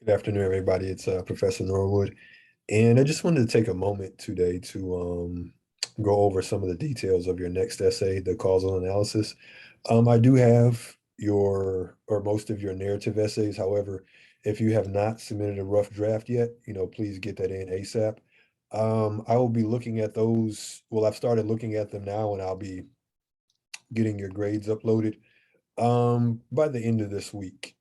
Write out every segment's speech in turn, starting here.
Good afternoon, everybody. It's Professor Norwood, and I just wanted to take a moment today to go over some of the details of your next essay, the causal analysis. I do have your or most of your narrative essays. However, if you have not submitted a rough draft yet, please get that in ASAP. I will be looking at those. Well, I've started looking at them now, and I'll be getting your grades uploaded by the end of this week.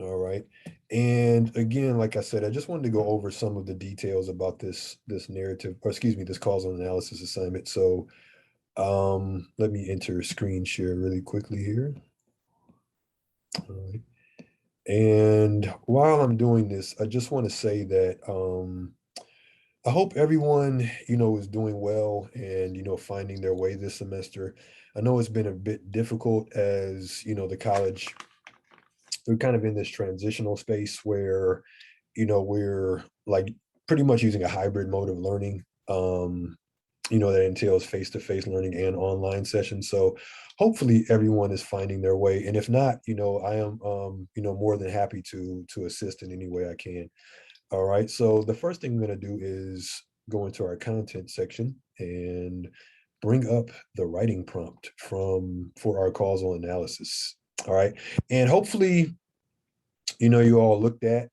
All right. And again, like I said, I just wanted to go over some of the details about this narrative, or excuse me, this causal analysis assignment. So let me enter screen share really quickly here. All right. And while I'm doing this, I just want to say that I hope everyone, is doing well and, finding their way this semester. I know it's been a bit difficult as, the college, we're kind of in this transitional space where we're like pretty much using a hybrid mode of learning. That entails face-to-face learning and online sessions. So hopefully everyone is finding their way. And if not, I am more than happy to assist in any way I can. All right. So the first thing I'm going to do is go into our content section and bring up the writing prompt for our causal analysis. All right. And hopefully you all looked at,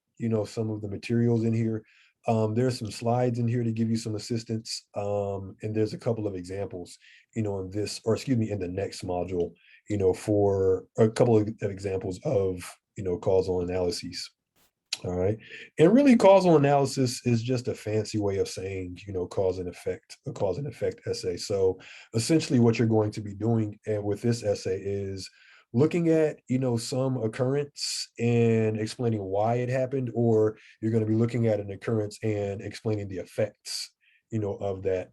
some of the materials in here. There's some slides in here to give you some assistance. And there's a couple of examples, in this, or excuse me, in the next module, for a couple of examples of, causal analyses. All right. And really causal analysis is just a fancy way of saying, cause and effect, a cause and effect essay. So essentially what you're going to be doing with this essay is looking at, some occurrence and explaining why it happened, or you're going to be looking at an occurrence and explaining the effects, of that,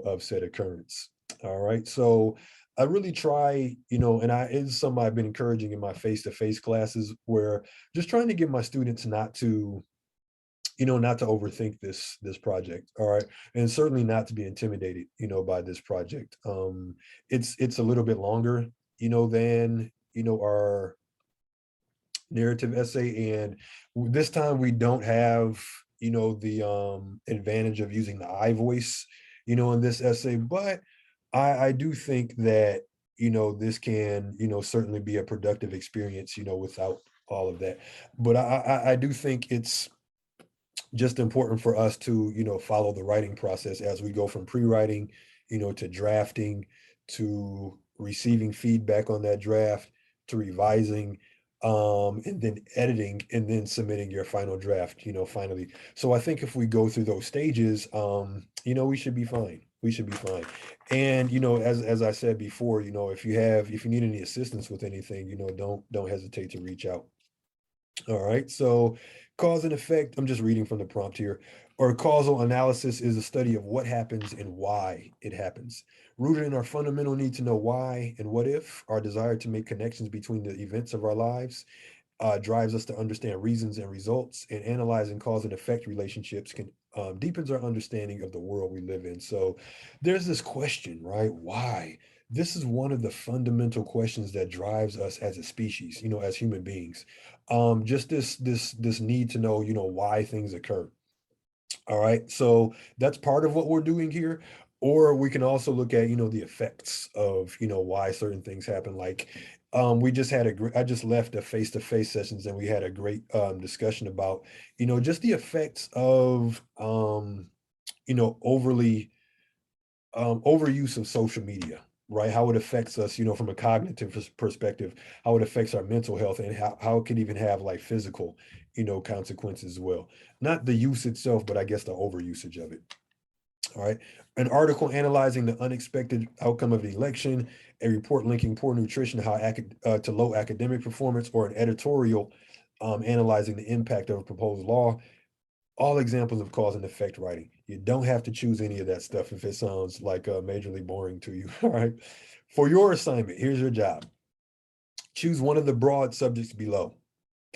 of said occurrence. All right. So I really try, and it's something I've been encouraging in my face-to-face classes where just trying to get my students not to overthink this project. All right. And certainly not to be intimidated, by this project. It's a little bit longer, than, our narrative essay. And this time we don't have, the advantage of using the I voice, in this essay, but I do think that, this can, certainly be a productive experience, without all of that. But I do think it's just important for us to, follow the writing process as we go from pre-writing, to drafting, to receiving feedback on that draft, to revising, and then editing, and then submitting your final draft, finally. So I think if we go through those stages, we should be fine. We should be fine. And, as I said before, if you need any assistance with anything, don't hesitate to reach out. All right, so cause and effect, I'm just reading from the prompt here. Or causal analysis is a study of what happens and why it happens. Rooted in our fundamental need to know why and what if, our desire to make connections between the events of our lives drives us to understand reasons and results, and analyzing cause and effect relationships can deepens our understanding of the world we live in. So there's this question, right? Why? This is one of the fundamental questions that drives us as a species, as human beings. Just this need to know, why things occur. All right. So that's part of what we're doing here. Or we can also look at, the effects of, why certain things happen. Like we just had I just left a face-to-face sessions and we had a great discussion about, just the effects of, overly overuse of social media, right? How it affects us, from a cognitive perspective, how it affects our mental health, and how it can even have like physical, consequences as well. Not the use itself, but I guess the overusage of it. All right. An article analyzing the unexpected outcome of the election, a report linking poor nutrition to low academic performance, or an editorial analyzing the impact of a proposed law. All examples of cause and effect writing. You don't have to choose any of that stuff if it sounds like majorly boring to you. All right. For your assignment, here's your job. Choose one of the broad subjects below,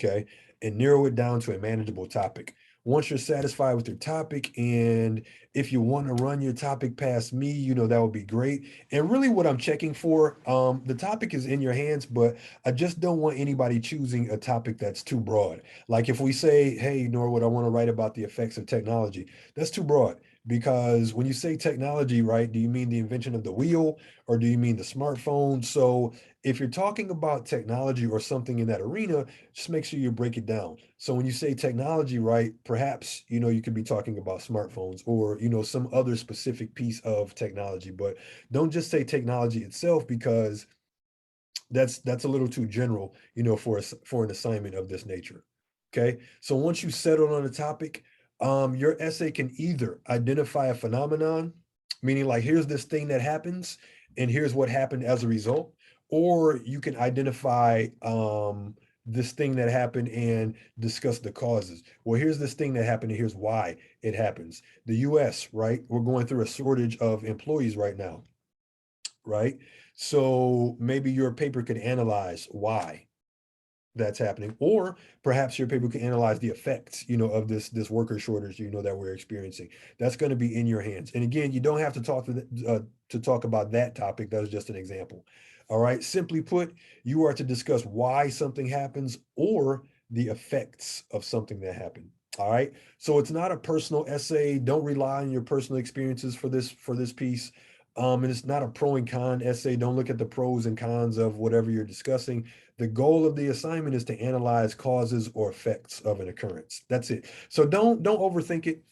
okay, and narrow it down to a manageable topic. once you're satisfied with your topic, and if you want to run your topic past me, that would be great. And really what I'm checking for, the topic is in your hands, but I just don't want anybody choosing a topic that's too broad. Like if we say, hey, Norwood, I want to write about the effects of technology, that's too broad. Because when you say technology, right, do you mean the invention of the wheel or do you mean the smartphone? So if you're talking about technology or something in that arena, just make sure you break it down. So when you say technology, right, perhaps, you could be talking about smartphones or, some other specific piece of technology, but don't just say technology itself because that's a little too general, for an assignment of this nature. Okay. So once you settle on a topic, your essay can either identify a phenomenon, meaning like here's this thing that happens and here's what happened as a result, or you can identify this thing that happened and discuss the causes. Well, here's this thing that happened and here's why it happens. The US, right? We're going through a shortage of employees right now, right? So maybe your paper could analyze why that's happening, or perhaps your paper can analyze the effects, of this worker shortage, that we're experiencing. That's going to be in your hands. And again, you don't have to talk about that topic. That was just an example. All right. Simply put, you are to discuss why something happens or the effects of something that happened. All right. So it's not a personal essay. Don't rely on your personal experiences for this piece. And it's not a pro and con essay. Don't look at the pros and cons of whatever you're discussing. The goal of the assignment is to analyze causes or effects of an occurrence. That's it. So don't overthink it.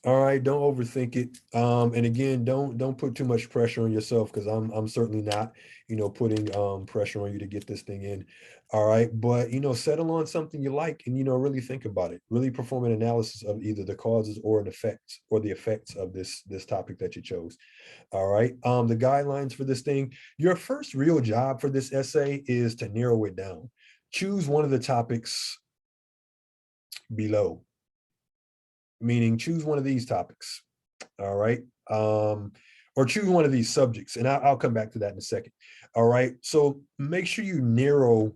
All right, don't overthink it. And again, don't put too much pressure on yourself because I'm certainly not, putting pressure on you to get this thing in. All right, but settle on something you like and really think about it. Really perform an analysis of either the causes or an effects or the effects of this topic that you chose. All right. The guidelines for this thing, your first real job for this essay is to narrow it down. Choose one of the topics below, meaning choose one of these topics. All right. Or choose one of these subjects. And I'll come back to that in a second. All right. So make sure you narrow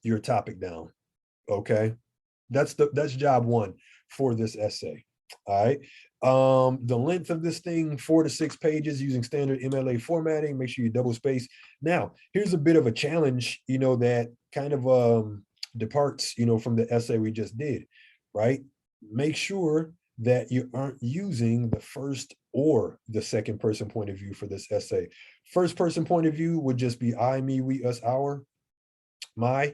your topic down. Okay. That's job one for this essay. All right. The length of this thing, 4 to 6 pages using standard MLA formatting. Make sure you double space. Now, here's a bit of a challenge, that kind of departs, from the essay we just did, right? Make sure that you aren't using the first or the second person point of view for this essay. First person point of view would just be I, me, we, us, our, my.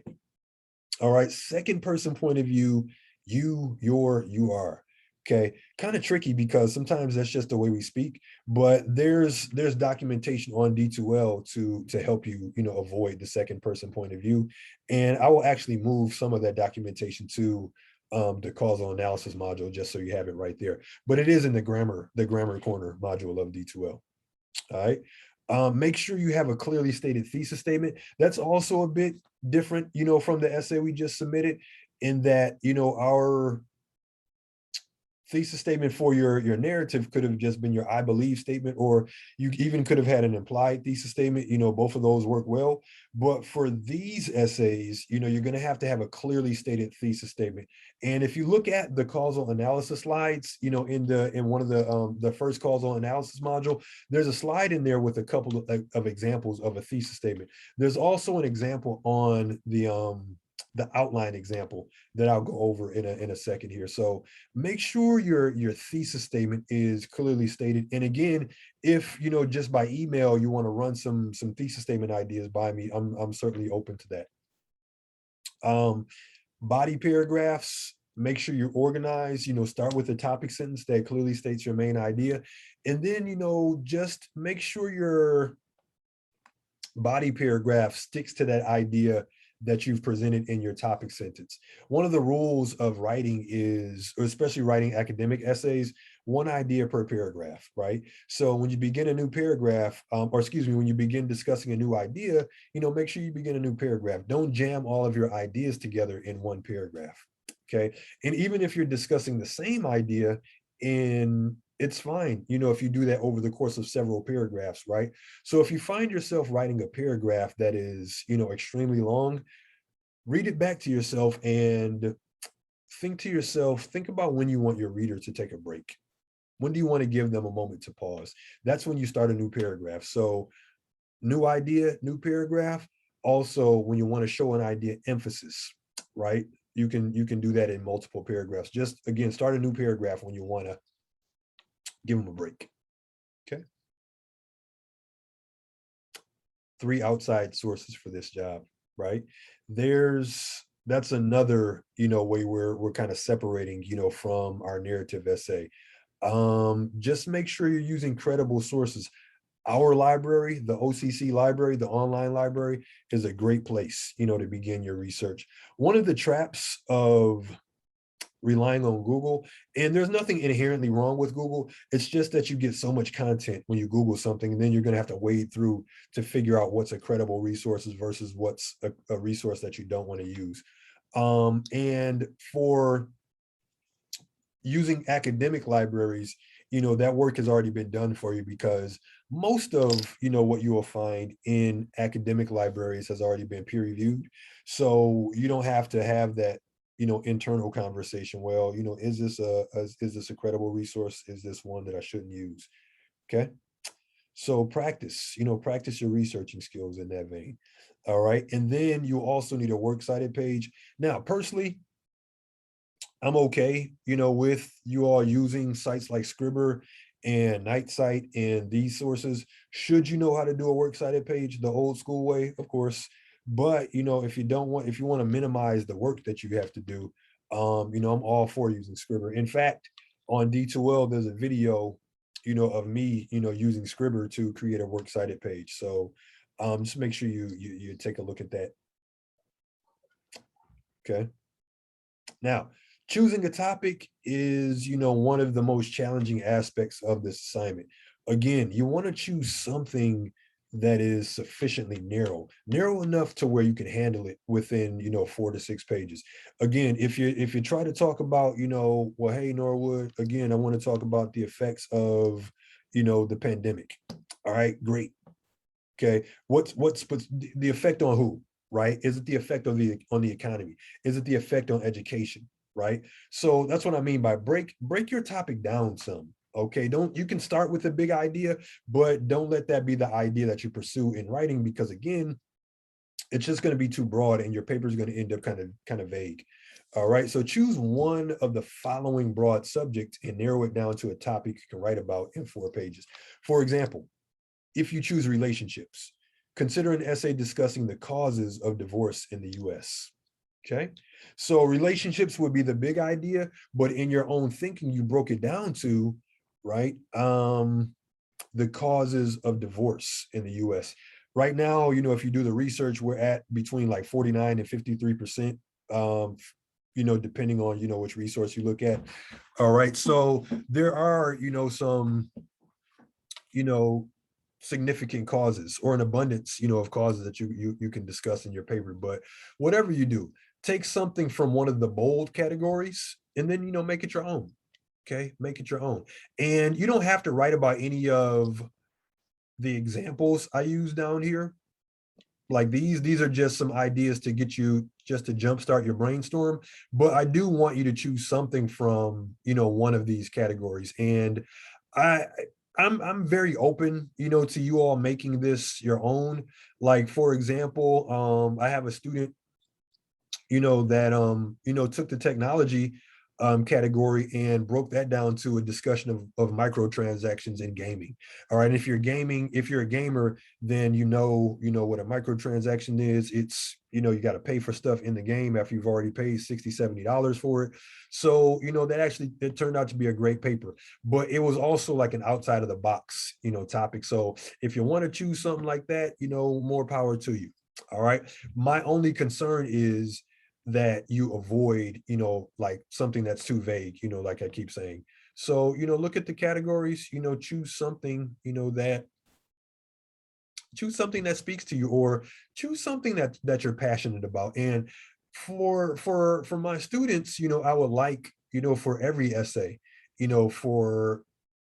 All right. Second person point of view, you, your, you are. Okay. Kind of tricky because sometimes that's just the way we speak, but there's documentation on D2L to help you, avoid the second person point of view. And I will actually move some of that documentation to the causal analysis module just so you have it right there. But it is in the grammar corner module of D2L. All right. Make sure you have a clearly stated thesis statement. That's also a bit different, from the essay we just submitted in that, our thesis statement for your narrative could have just been your I believe statement, or you even could have had an implied thesis statement. Both of those work well. But for these essays, you're going to have a clearly stated thesis statement. And if you look at the causal analysis slides, in one of the first causal analysis module, there's a slide in there with a couple of examples of a thesis statement. There's also an example on the outline example that I'll go over in a second here. So make sure your thesis statement is clearly stated. And again, if just by email you want to run some thesis statement ideas by me, I'm certainly open to that. Body paragraphs, make sure you're organized. Start with a topic sentence that clearly states your main idea, and then just make sure your body paragraph sticks to that idea that you've presented in your topic sentence. One of the rules of writing is, or especially writing academic essays, one idea per paragraph, right? So when you begin a new paragraph, or excuse me, when you begin discussing a new idea, make sure you begin a new paragraph. Don't jam all of your ideas together in one paragraph, okay? And even if you're discussing the same idea it's fine, if you do that over the course of several paragraphs, right? So if you find yourself writing a paragraph that is, extremely long, read it back to yourself and think to yourself, think about when you want your reader to take a break. When do you want to give them a moment to pause? That's when you start a new paragraph. So new idea, new paragraph. Also, when you want to show an idea, emphasis, right? You can do that in multiple paragraphs. Just again, start a new paragraph when you want to give them a break. Okay. 3 outside sources for this job, right? That's another, way we're kind of separating, from our narrative essay. Just make sure you're using credible sources. Our library, the OCC library, the online library, is a great place, to begin your research. One of the traps of relying on Google, and there's nothing inherently wrong with Google. It's just that you get so much content when you Google something, and then you're going to have to wade through to figure out what's a credible resources versus what's a resource that you don't want to use. And for using academic libraries, that work has already been done for you, because most of, what you will find in academic libraries has already been peer reviewed. So you don't have to have that, internal conversation. Well, is this a credible resource? Is this one that I shouldn't use? Okay. So practice your researching skills in that vein. All right. And then you also need a works cited page. Now, personally, I'm okay, with you all using sites like Scribr and Nightsite and these sources. Should you know how to do a works cited page the old school way, of course. But if you want to minimize the work that you have to do, I'm all for using Scribr. In fact, on D2L, there's a video, of me, using Scribr to create a works cited page. So just make sure you take a look at that. Okay. Now, choosing a topic is, one of the most challenging aspects of this assignment. Again, you want to choose something that is sufficiently narrow enough to where you can handle it within, 4 to 6 pages. Again, if you try to talk about, well, hey, Norwood, again, I want to talk about the effects of, the pandemic. All right, great. Okay, what's the effect on who? Right? Is it the effect on the economy? Is it the effect on education? Right? So that's what I mean by break your topic down some. Okay, you can start with a big idea, but don't let that be the idea that you pursue in writing, because again, it's just going to be too broad and your paper is going to end up kind of vague. All right, so choose one of the following broad subjects and narrow it down to a topic you can write about in 4 pages. For example, if you choose relationships, consider an essay discussing the causes of divorce in the US. Okay, so relationships would be the big idea, but in your own thinking, you broke it down to, right, the causes of divorce in the US. Right now, if you do the research, we're at between like 49 and 53%, depending on, which resource you look at. All right, so there are, some, you know, significant causes or an abundance, of causes that you can discuss in your paper. But whatever you do, take something from one of the bold categories and then, make it your own. Okay, make it your own. And you don't have to write about any of the examples I use down here. Like these are just some ideas to get you just to jumpstart your brainstorm. But I do want you to choose something from, one of these categories. And I I'm very open, to you all making this your own. Like for example, I have a student, that took the technology category and broke that down to a discussion of microtransactions in gaming. All right. And if you're a gamer, then what a microtransaction is. It's, you got to pay for stuff in the game after you've already paid $60-70 for it. So, that actually it turned out to be a great paper, but it was also like an outside of the box, topic. So if you want to choose something like that, more power to you. All right. My only concern is that you avoid, like something that's too vague, like I keep saying. So, look at the categories, choose something that speaks to you, or choose something that you're passionate about. And for my students, I would like, for every essay, for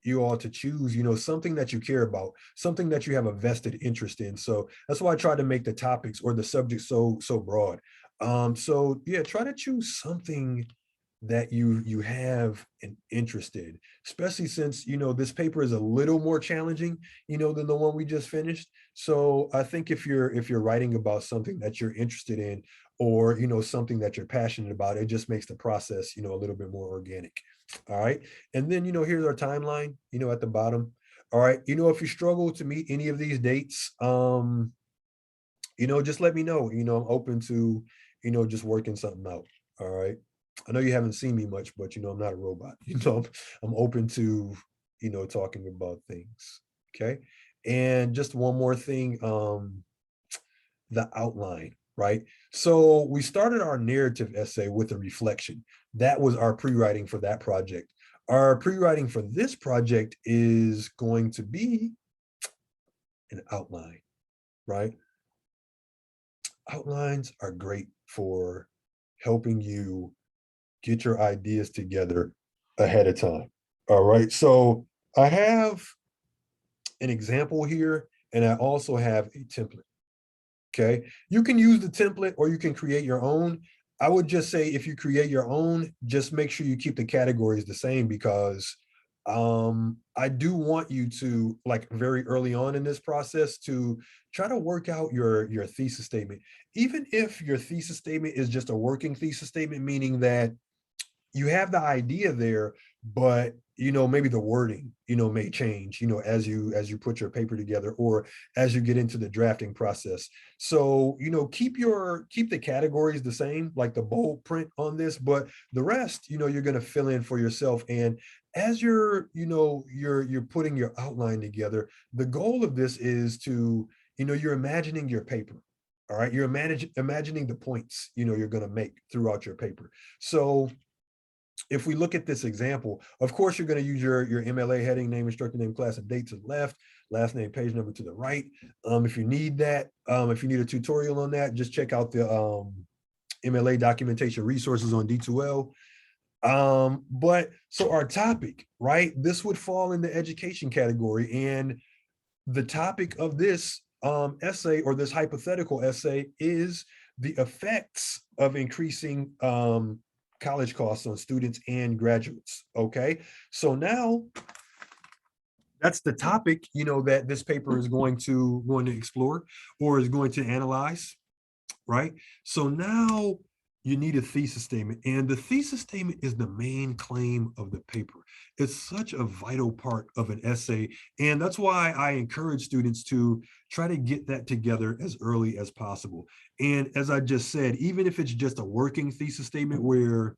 you all to choose, something that you care about, something that you have a vested interest in. So that's why I try to make the topics or the subject so broad. So yeah, try to choose something that you have an interest in, especially since, this paper is a little more challenging, than the one we just finished. So I think if you're writing about something that you're interested in, or, something that you're passionate about, it just makes the process, a little bit more organic. All right. And then, here's our timeline, at the bottom. All right. If you struggle to meet any of these dates, just let me know. I'm open to, just working something out. All right. I know you haven't seen me much, but I'm not a robot. I'm open to, talking about things. Okay. And just one more thing, the outline, right? So we started our narrative essay with a reflection. That was our pre-writing for that project. Our pre-writing for this project is going to be an outline, right? Outlines are great for helping you get your ideas together ahead of time. All right. So I have an example here, and I also have a template. Okay. You can use the template or you can create your own. I would just say if you create your own, just make sure you keep the categories the same, because I do want you to, like, very early on in this process, to try to work out your thesis statement. Even if your thesis statement is just a working thesis statement, meaning that you have the idea there, but maybe the wording may change as you put your paper together, or as you get into the drafting process. So keep the categories the same, like the bold print on this, but the rest you're going to fill in for yourself. And as you're putting your outline together, the goal of this is to, you're imagining your paper. All right, you're imagining the points you're going to make throughout your paper. So if we look at this example, of course, you're going to use your MLA heading, name, instructor name, class, and date to the left, last name, page number to the right. If you need that, if you need a tutorial on that, just check out the MLA documentation resources on D2L. But so our topic, right? This would fall in the education category, and the topic of this essay, or this hypothetical essay, is the effects of increasing college costs on students and graduates. Okay, so now that's the topic that this paper is going to explore, or is going to analyze, right? So now you need a thesis statement, and the thesis statement is the main claim of the paper. It's such a vital part of an essay, and that's why I encourage students to try to get that together as early as possible. And as I just said, even if it's just a working thesis statement where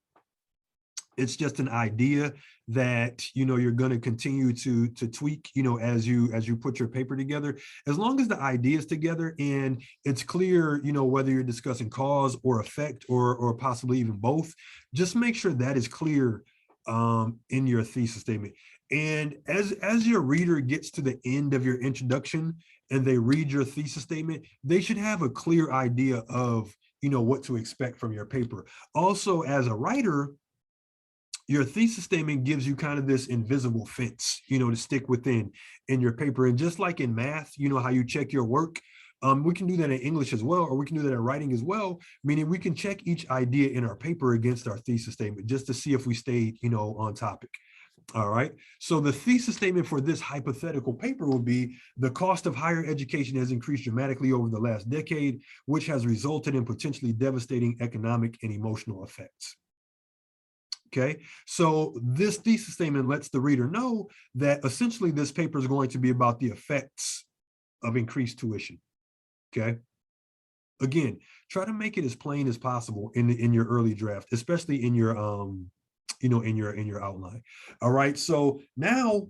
it's just an idea that you're going to continue to tweak as you put your paper together, as long as the idea is together and it's clear whether you're discussing cause or effect, or possibly even both, just make sure that is clear in your thesis statement. And as your reader gets to the end of your introduction and they read your thesis statement, they should have a clear idea of what to expect from your paper. Also, as a writer, your thesis statement gives you kind of this invisible fence, to stick within in your paper. And just like in math, how you check your work, we can do that in English as well, or we can do that in writing as well, meaning we can check each idea in our paper against our thesis statement just to see if we stayed, on topic. All right. So the thesis statement for this hypothetical paper will be: the cost of higher education has increased dramatically over the last decade, which has resulted in potentially devastating economic and emotional effects. Okay, so this thesis statement lets the reader know that essentially this paper is going to be about the effects of increased tuition. Okay, again, try to make it as plain as possible in your early draft, especially in your in your outline. All right, so now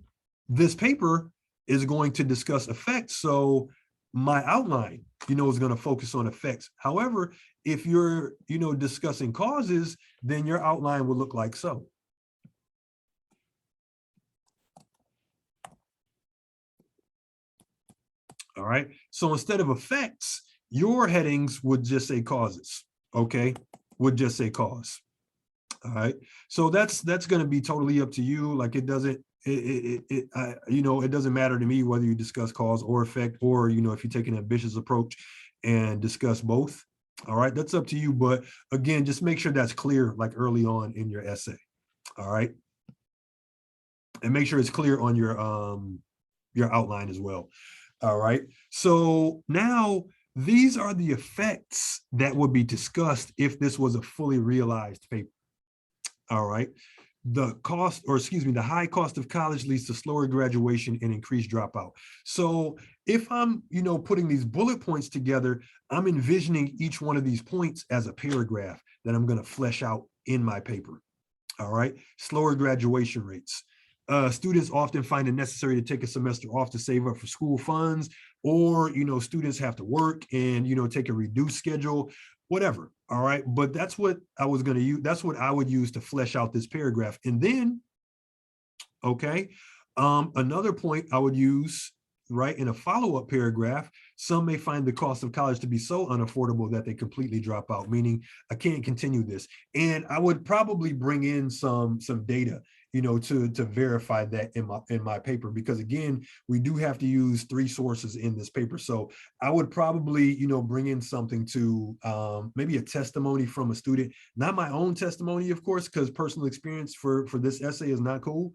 this paper is going to discuss effects. So my outline, is going to focus on effects. However, if you're, discussing causes, then your outline will look like so. All right. So instead of effects, your headings would just say causes. Okay. Would just say cause. All right. So that's going to be totally up to you. Like, it doesn't, it doesn't matter to me whether you discuss cause or effect, or, if you take an ambitious approach and discuss both. All right, that's up to you. But again, just make sure that's clear like early on in your essay. All right. And make sure it's clear on your outline as well. All right. So now these are the effects that would be discussed if this was a fully realized paper. All right. The cost, or excuse me, the high cost of college leads to slower graduation and increased dropout. So if I'm, putting these bullet points together, I'm envisioning each one of these points as a paragraph that I'm going to flesh out in my paper. All right. Slower graduation rates. Students often find it necessary to take a semester off to save up for school funds, or, students have to work and, take a reduced schedule, whatever. All right. But that's what I was going to use. That's what I would use to flesh out this paragraph. And then, okay, another point I would use, right, in a follow-up paragraph, some may find the cost of college to be so unaffordable that they completely drop out, meaning I can't continue this. And I would probably bring in some data, to verify that in my paper, because again, we do have to use 3 sources in this paper. So I would probably, bring in something to maybe a testimony from a student, not my own testimony, of course, because personal experience for this essay is not cool.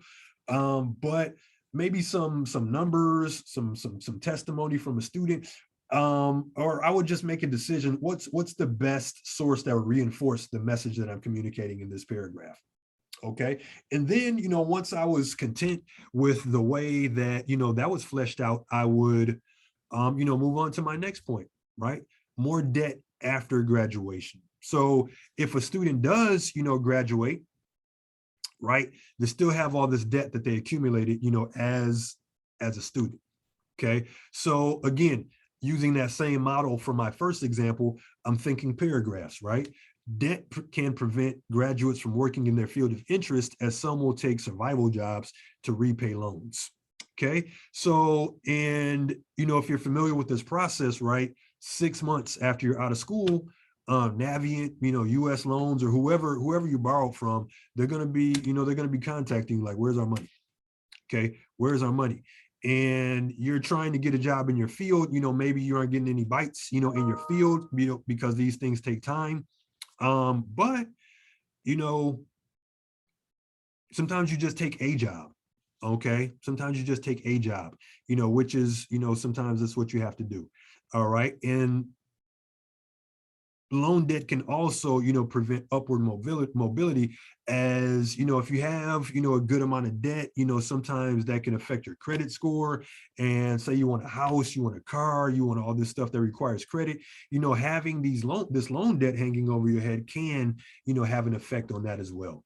But maybe some numbers, some testimony from a student, or I would just make a decision. What's the best source that would reinforce the message that I'm communicating in this paragraph? Okay. And then, once I was content with the way that, that was fleshed out, I would, move on to my next point, right? More debt after graduation. So if a student does, graduate, right, they still have all this debt that they accumulated, as a student. Okay. So again, using that same model for my first example, I'm thinking paragraphs, right? Debt can prevent graduates from working in their field of interest, as some will take survival jobs to repay loans. Okay. So, and, if you're familiar with this process, right, 6 months after you're out of school, Navient, US loans, or whoever you borrow from, they're going to be, contacting you like, where's our money? Okay. Where's our money? And you're trying to get a job in your field, maybe you aren't getting any bites, in your field, because these things take time. But, sometimes you just take a job. Okay. Sometimes you just take a job, which is, sometimes that's what you have to do. All right. And loan debt can also, prevent upward mobility, as, if you have, a good amount of debt, sometimes that can affect your credit score. And say you want a house, you want a car, you want all this stuff that requires credit, having this loan debt hanging over your head can, have an effect on that as well.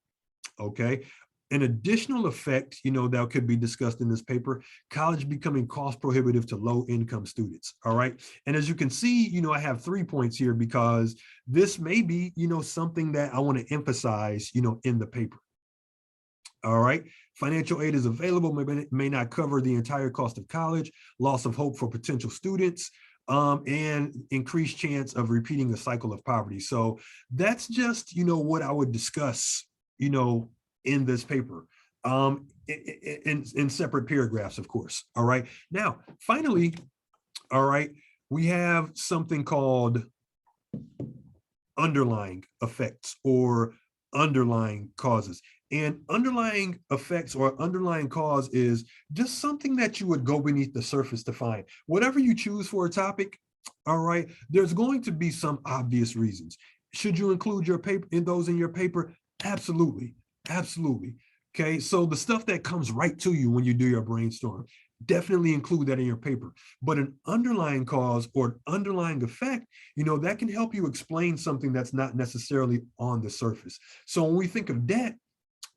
Okay. An additional effect, that could be discussed in this paper, college becoming cost prohibitive to low income students. All right. And as you can see, I have 3 points here, because this may be, something that I want to emphasize, in the paper. All right. Financial aid is available, may not cover the entire cost of college, loss of hope for potential students, and increased chance of repeating the cycle of poverty. So that's just, what I would discuss, in this paper, in separate paragraphs, of course. All right. Now, finally, all right, we have something called underlying effects or underlying causes. And underlying effects or underlying cause is just something that you would go beneath the surface to find. Whatever you choose for a topic, all right, there's going to be some obvious reasons. Should you include your paper in those in your paper? Absolutely. Absolutely. Okay. So the stuff that comes right to you when you do your brainstorm, definitely include that in your paper. But an underlying cause or an underlying effect, that can help you explain something that's not necessarily on the surface. So when we think of debt,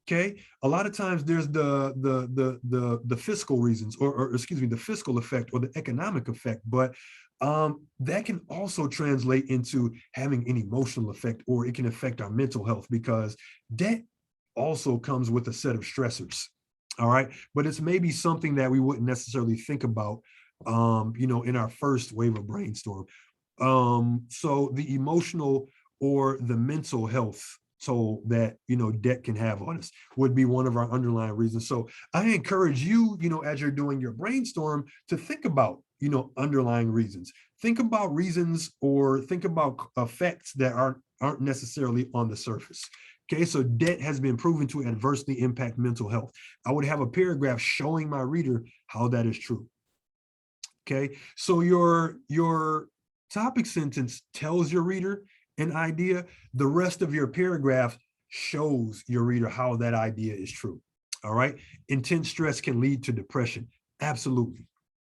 okay, a lot of times there's the fiscal reasons, or excuse me, the fiscal effect or the economic effect, but that can also translate into having an emotional effect, or it can affect our mental health, because debt also comes with a set of stressors. All right. But it's maybe something that we wouldn't necessarily think about, in our first wave of brainstorm. So the emotional or the mental health toll that, debt can have on us would be one of our underlying reasons. So I encourage you, as you're doing your brainstorm, to think about, underlying reasons. think about reasons or think about effects that aren't necessarily on the surface. Okay, so debt has been proven to adversely impact mental health. I would have a paragraph showing my reader how that is true. Okay, so your topic sentence tells your reader an idea. The rest of your paragraph shows your reader how that idea is true. All right, intense stress can lead to depression. Absolutely,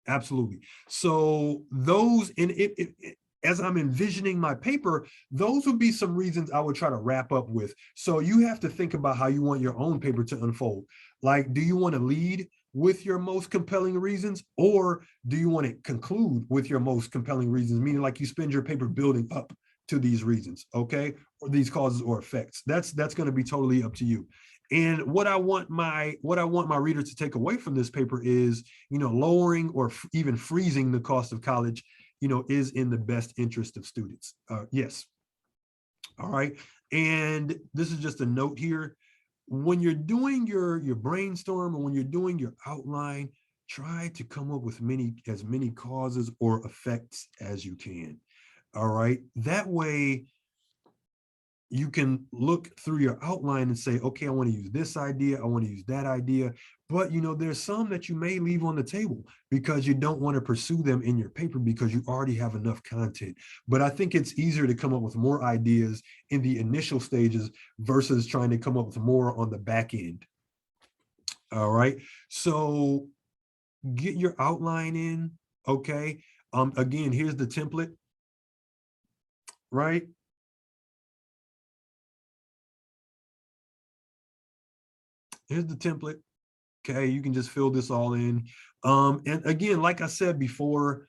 absolutely. So those in it, as I'm envisioning my paper, those would be some reasons I would try to wrap up with. So you have to think about how you want your own paper to unfold. Like, do you want to lead with your most compelling reasons, or do you want to conclude with your most compelling reasons, meaning like you spend your paper building up to these reasons, okay, or these causes or effects? That's going to be totally up to you. And what I want my reader to take away from this paper is, lowering or even freezing the cost of college, is in the best interest of students. Yes. All right. And this is just a note here. When you're doing your brainstorm, or when you're doing your outline, try to come up with as many causes or effects as you can. All right. That way you can look through your outline and say, okay, I want to use this idea, I want to use that idea. But there's some that you may leave on the table because you don't want to pursue them in your paper because you already have enough content. But I think it's easier to come up with more ideas in the initial stages versus trying to come up with more on the back end. All right. So get your outline in. Okay. Again, here's the template, right? Here's the template. Okay, you can just fill this all in. And again, like I said before,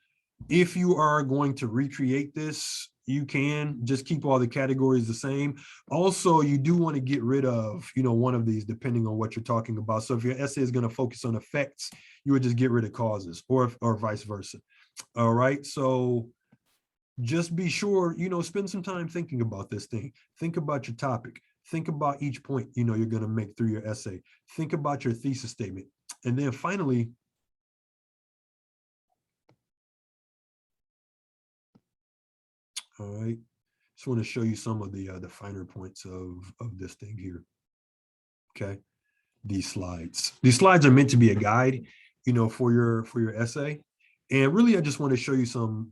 if you are going to recreate this, you can just keep all the categories the same. Also, you do want to get rid of, one of these depending on what you're talking about. So if your essay is going to focus on effects, you would just get rid of causes, or vice versa. All right, so just be sure, spend some time thinking about this thing. Think about your topic. Think about each point, you're going to make through your essay. Think about your thesis statement. And then finally, all right, just want to show you some of the finer points of this thing here. Okay, these slides. These slides are meant to be a guide, for your essay. And really, I just want to show you some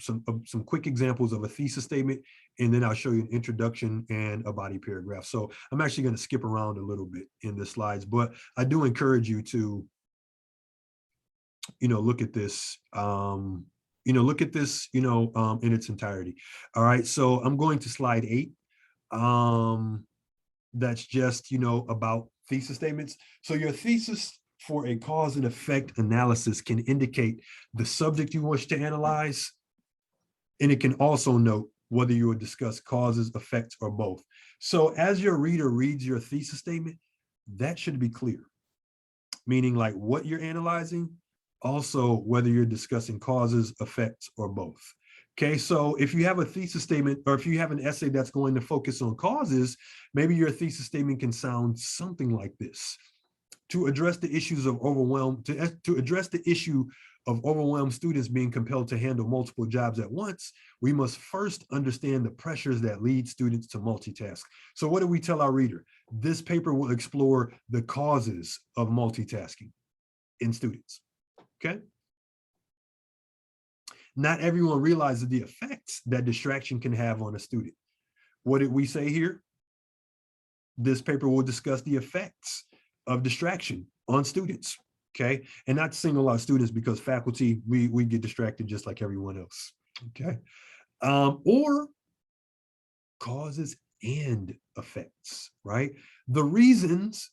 quick examples of a thesis statement, and then I'll show you an introduction and a body paragraph. So I'm actually going to skip around a little bit in the slides, but I do encourage you to, look at this, look at this, in its entirety. All right, so I'm going to slide 8. That's just, about thesis statements. So your thesis for a cause and effect analysis can indicate the subject you wish to analyze, and it can also note whether you would discuss causes, effects, or both. So as your reader reads your thesis statement, that should be clear, meaning like what you're analyzing, also whether you're discussing causes, effects, or both. Okay, so if you have a thesis statement, or if you have an essay that's going to focus on causes, maybe your thesis statement can sound something like this. To address the issues of to address the issue of overwhelmed students being compelled to handle multiple jobs at once, we must first understand the pressures that lead students to multitask. So what do we tell our reader? This paper will explore the causes of multitasking in students, okay? Not everyone realizes the effects that distraction can have on a student. What did we say here? This paper will discuss the effects of distraction on students, okay? And not to single out students, because faculty, we get distracted just like everyone else, okay? Or causes and effects, right? The reasons,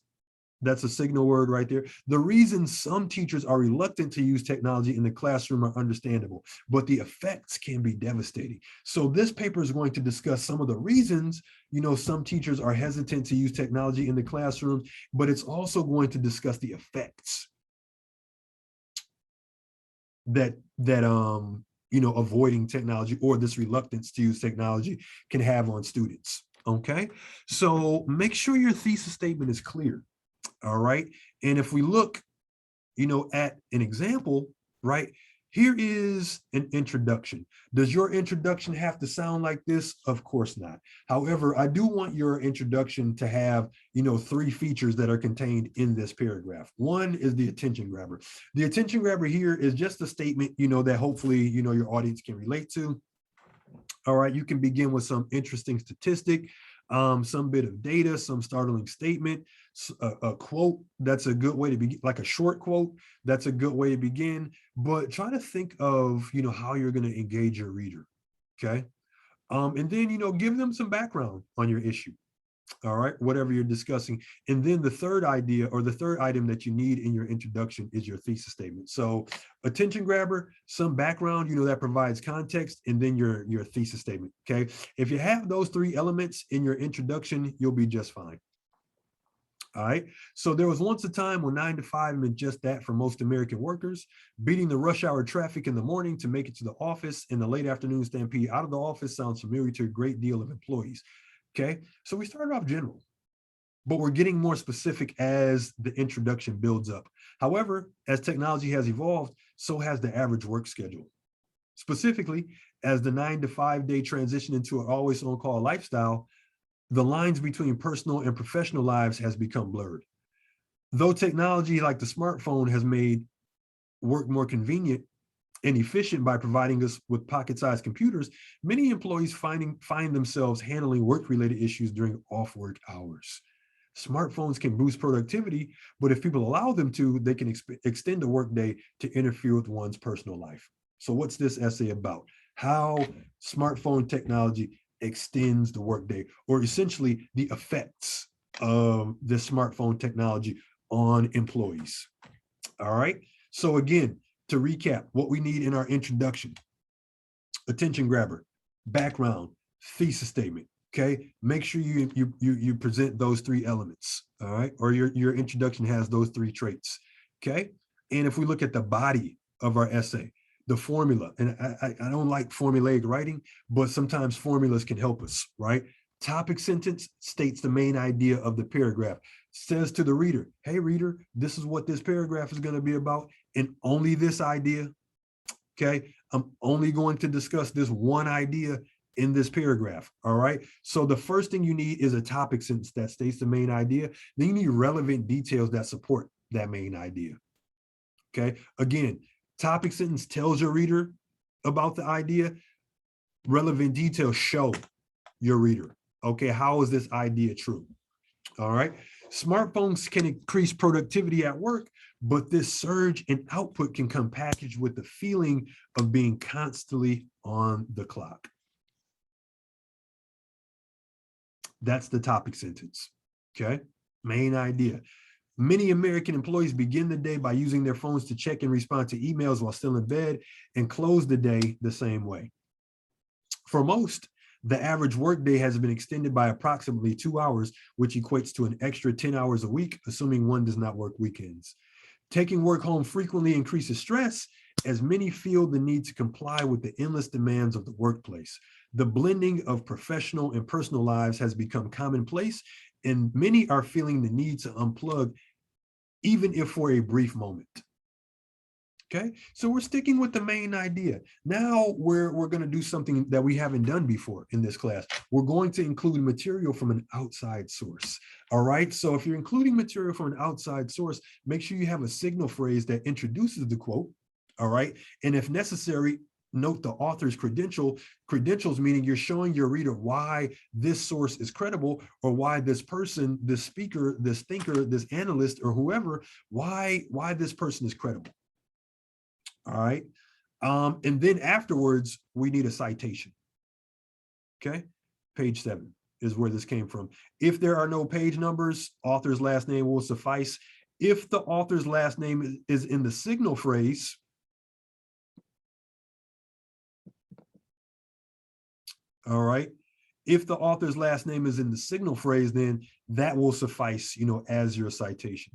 that's a signal word right there. The reasons some teachers are reluctant to use technology in the classroom are understandable, but the effects can be devastating. So this paper is going to discuss some of the reasons, some teachers are hesitant to use technology in the classroom, but it's also going to discuss the effects that avoiding technology or this reluctance to use technology can have on students, okay? So make sure your thesis statement is clear. All right. And if we look, at an example, right, Here is an introduction. Does your introduction have to sound like this? Of course not. However, I do want your introduction to have, three features that are contained in this paragraph. One is the attention grabber. The attention grabber here is just a statement, that hopefully, your audience can relate to. All right, you can begin with some interesting statistic, some bit of data, some startling statement, a quote. That's a good way to begin, like a short quote. That's a good way to begin, but try to think of, how you're going to engage your reader. Okay. And then, give them some background on your issue. All right, whatever you're discussing. And then the third idea, or the third item that you need in your introduction, is your thesis statement. So attention grabber, some background, that provides context, and then your thesis statement. Okay, if you have those three elements in your introduction, you'll be just fine. All right, so there was once a time when 9 to 5 meant just that for most American workers. Beating the rush hour traffic in the morning to make it to the office and the late afternoon stampede out of the office sounds familiar to a great deal of employees. Okay, so we started off general, but we're getting more specific as the introduction builds up. However, as technology has evolved, so has the average work schedule. Specifically, as the 9 to 5 day transition into an always on call lifestyle, the lines between personal and professional lives has become blurred. Though technology like the smartphone has made work more convenient and efficient by providing us with pocket-sized computers, many employees find themselves handling work-related issues during off-work hours. Smartphones can boost productivity, but if people allow them to, they can extend the workday to interfere with one's personal life. So what's this essay about? How smartphone technology extends the workday, or essentially the effects of the smartphone technology on employees. All right. So again, to recap, what we need in our introduction: attention grabber, background, thesis statement. Okay, make sure you present those three elements. All right, or your introduction has those three traits. Okay, and if we look at the body of our essay, the formula, and I don't like formulaic writing, but sometimes formulas can help us. Right, topic sentence states the main idea of the paragraph. Says to the reader, hey reader, this is what this paragraph is going to be about, and only this idea. Okay, I'm only going to discuss this one idea in this paragraph. All right, so the first thing you need is a topic sentence that states the main idea. Then you need relevant details that support that main idea. Okay, again, topic sentence tells your reader about the idea. Relevant details show your reader, okay, how is this idea true? All right, smartphones can increase productivity at work, but this surge in output can come packaged with the feeling of being constantly on the clock. That's the topic sentence. Okay, main idea. Many American employees begin the day by using their phones to check and respond to emails while still in bed, and close the day the same way. For most, the average workday has been extended by approximately 2 hours, which equates to an extra 10 hours a week, assuming one does not work weekends. Taking work home frequently increases stress, as many feel the need to comply with the endless demands of the workplace. The blending of professional and personal lives has become commonplace, and many are feeling the need to unplug, even if for a brief moment. Okay, so we're sticking with the main idea. Now we're going to do something that we haven't done before in this class. We're going to include material from an outside source. All right, so if you're including material from an outside source, make sure you have a signal phrase that introduces the quote. All right, and if necessary, note the author's credentials, meaning you're showing your reader why this source is credible, or why this person, this speaker, this thinker, this analyst, or whoever, why this person is credible. All right. And then afterwards, we need a citation. Okay. Page 7 is where this came from. If there are no page numbers, author's last name will suffice. If the author's last name is in the signal phrase, all right, if the author's last name is in the signal phrase, then that will suffice, as your citation.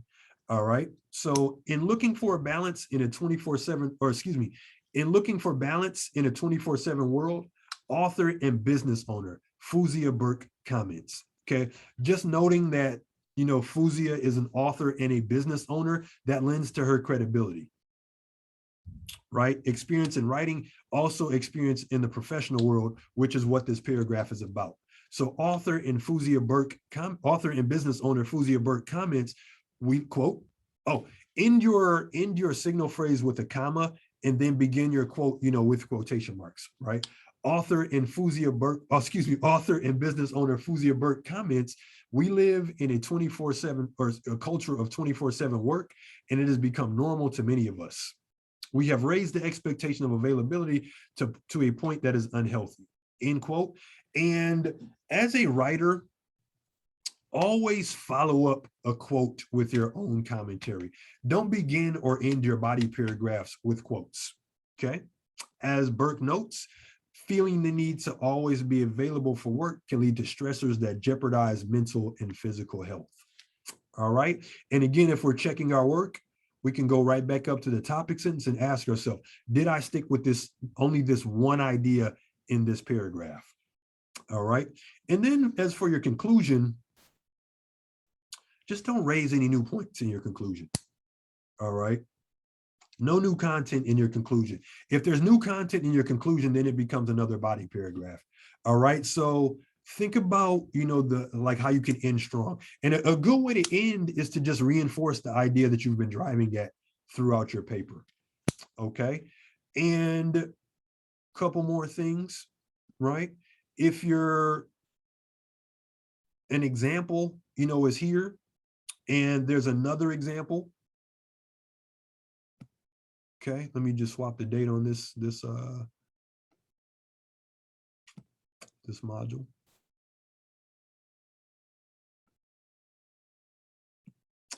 All right. So in looking for a balance in a 24/7, or excuse me, in looking for balance in a 24/7 world, author and business owner, Fuzia Burke comments. Okay. Just noting that, Fuzia is an author and a business owner, that lends to her credibility. right? Experience in writing, also experience in the professional world, which is what this paragraph is about. So author and business owner Fuzia Burke comments, we quote, oh, end your signal phrase with a comma and then begin your quote, with quotation marks, right? Author and business owner Fuzia Burke comments, we live in a 24/7 or a culture of 24/7 work, and it has become normal to many of us. We have raised the expectation of availability to a point that is unhealthy, end quote. And as a writer, always follow up a quote with your own commentary. Don't begin or end your body paragraphs with quotes, okay? As Burke notes, feeling the need to always be available for work can lead to stressors that jeopardize mental and physical health. All right. And again, if we're checking our work, we can go right back up to the topic sentence and ask ourselves, did I stick with only this one idea in this paragraph? All right. And then as for your conclusion, just don't raise any new points in your conclusion. All right. No new content in your conclusion. If there's new content in your conclusion, then it becomes another body paragraph. All right. So think about, how you can end strong. And a good way to end is to just reinforce the idea that you've been driving at throughout your paper. Okay. And a couple more things, right? If an example, is here and there's another example. Okay, let me just swap the date on this module.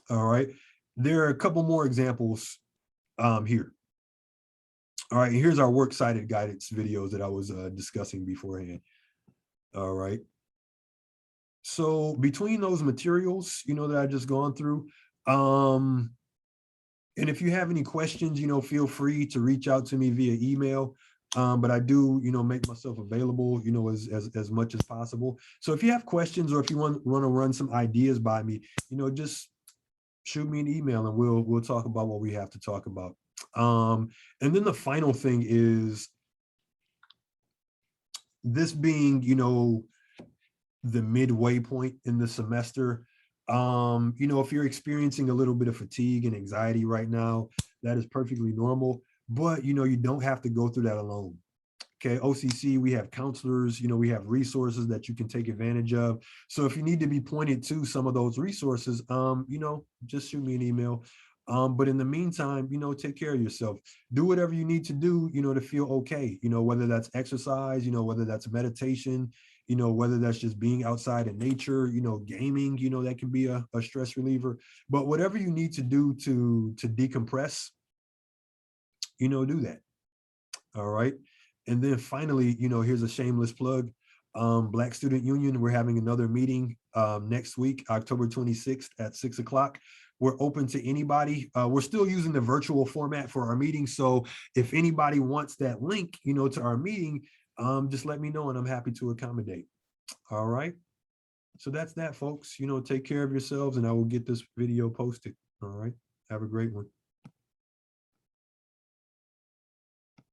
All right, there are a couple more examples here. All right, here's our works cited guidance videos that I was discussing beforehand. All right. So between those materials, that I just gone through, and if you have any questions, feel free to reach out to me via email. But I do, make myself available, as much as possible. So if you have questions or if you want to run some ideas by me, just shoot me an email and we'll talk about what we have to talk about. And then the final thing is this being, the midway point in the semester. If you're experiencing a little bit of fatigue and anxiety right now, that is perfectly normal, but you don't have to go through that alone. Okay, OCC, we have counselors, we have resources that you can take advantage of. So if you need to be pointed to some of those resources, just shoot me an email. But in the meantime, take care of yourself. Do whatever you need to do, to feel okay, whether that's exercise, whether that's meditation, whether that's just being outside in nature, gaming, that can be a stress reliever. But whatever you need to do to decompress, do that. All right. And then finally, here's a shameless plug. Black Student Union, we're having another meeting next week, October 26th at 6 o'clock. We're open to anybody. We're still using the virtual format for our meeting. So if anybody wants that link, to our meeting, just let me know and I'm happy to accommodate. All right. So that's that, folks. Take care of yourselves and I will get this video posted. All right. Have a great one.